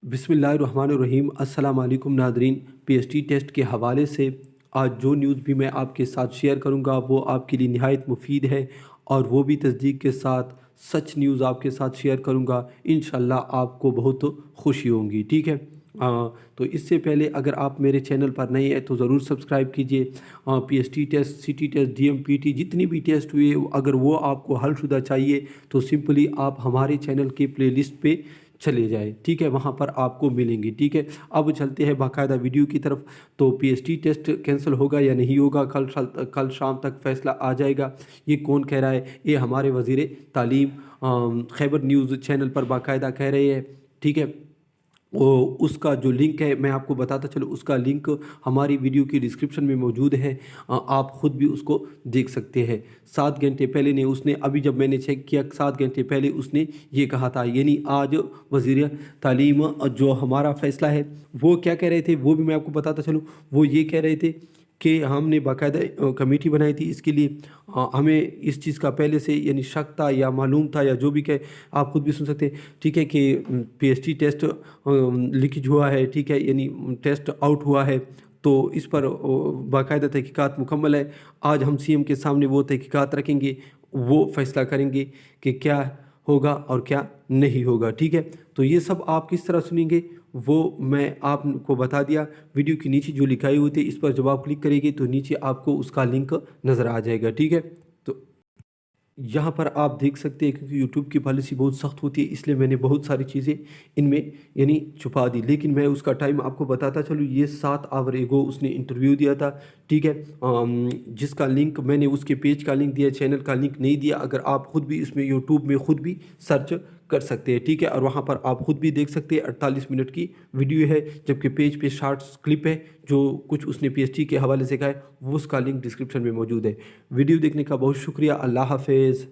बिस्मिल्लाहिर्रहमानिर्रहीम। अस्सलाम वालेकुम नादरीन। पीएचडी टेस्ट के हवाले से आज जो न्यूज़ भी मैं आपके साथ शेयर करूंगा वो आपके लिए निहायत मुफीद है, और वो भी तस्दीक के साथ सच न्यूज़ आपके साथ शेयर करूंगा। इंशाल्लाह आपको बहुत खुशी होगी। ठीक है। तो इससे पहले अगर आप मेरे चैनल पर नए हैं तो ज़रूर सब्सक्राइब कीजिए। पीएचडी टेस्ट, सिटी टेस्ट, डीएमपीटी जितनी भी टेस्ट हुए अगर वो आपको हलशुदा चाहिए तो सिंपली आप हमारे चैनल के प्लेलिस्ट पे चले जाए। ठीक है, वहाँ पर आपको मिलेंगी। ठीक है, अब चलते हैं बाकायदा वीडियो की तरफ। तो पीएचडी टेस्ट कैंसिल होगा या नहीं होगा, कल शाम तक फैसला आ जाएगा। ये कौन कह रहा है? ये हमारे वज़ीर तालीम खैबर न्यूज़ चैनल पर बाकायदा कह रहे हैं। ठीक है, वो उसका जो लिंक है मैं आपको बताता चलूँ, उसका लिंक हमारी वीडियो की डिस्क्रिप्शन में मौजूद है। आप ख़ुद भी उसको देख सकते हैं। 7 घंटे पहले ने उसने, अभी जब मैंने चेक किया 7 घंटे पहले उसने ये कहा था। यानी आज वज़ीर तालीम जो हमारा फ़ैसला है वो क्या कह रहे थे वो भी मैं आपको बताता चलूँ। वो ये कह रहे थे कि हमने बाकायदा कमेटी बनाई थी इसके लिए। हमें इस चीज़ का पहले से यानी शक था या मालूम था या जो भी कहे, आप खुद भी सुन सकते हैं। ठीक है कि पीएचडी टेस्ट लीकेज हुआ है। ठीक है, यानी टेस्ट आउट हुआ है, तो इस पर बाकायदा तहकीकात मुकम्मल है। आज हम सीएम के सामने वो तहकीकात रखेंगे, वो फैसला करेंगे कि क्या होगा और क्या नहीं होगा। ठीक है, तो ये सब आप किस तरह सुनेंगे वो मैं आपको बता दिया। वीडियो के नीचे जो लिखाई हुई थी इस पर जब आप क्लिक करेंगे तो नीचे आपको उसका लिंक नज़र आ जाएगा। ठीक है, तो यहाँ पर आप देख सकते हैं क्योंकि यूट्यूब की पॉलिसी बहुत सख्त होती है इसलिए मैंने बहुत सारी चीज़ें इनमें यानी छुपा दी, लेकिन मैं उसका टाइम आपको बताता चलूँ। ये 7 आवर एगो उसने इंटरव्यू दिया था। ठीक है, जिसका लिंक मैंने उसके पेज का लिंक दिया, चैनल का लिंक नहीं दिया। अगर आप ख़ुद भी इसमें यूट्यूब में ख़ुद भी सर्च कर सकते हैं। ठीक है, और वहाँ पर आप ख़ुद भी देख सकते हैं। 48 मिनट की वीडियो है, जबकि पेज पे शॉर्ट्स क्लिप है जो कुछ उसने पीएचडी के हवाले से कहा है, वो उसका लिंक डिस्क्रिप्शन में मौजूद है। वीडियो देखने का बहुत शुक्रिया। अल्लाह हाफिज़।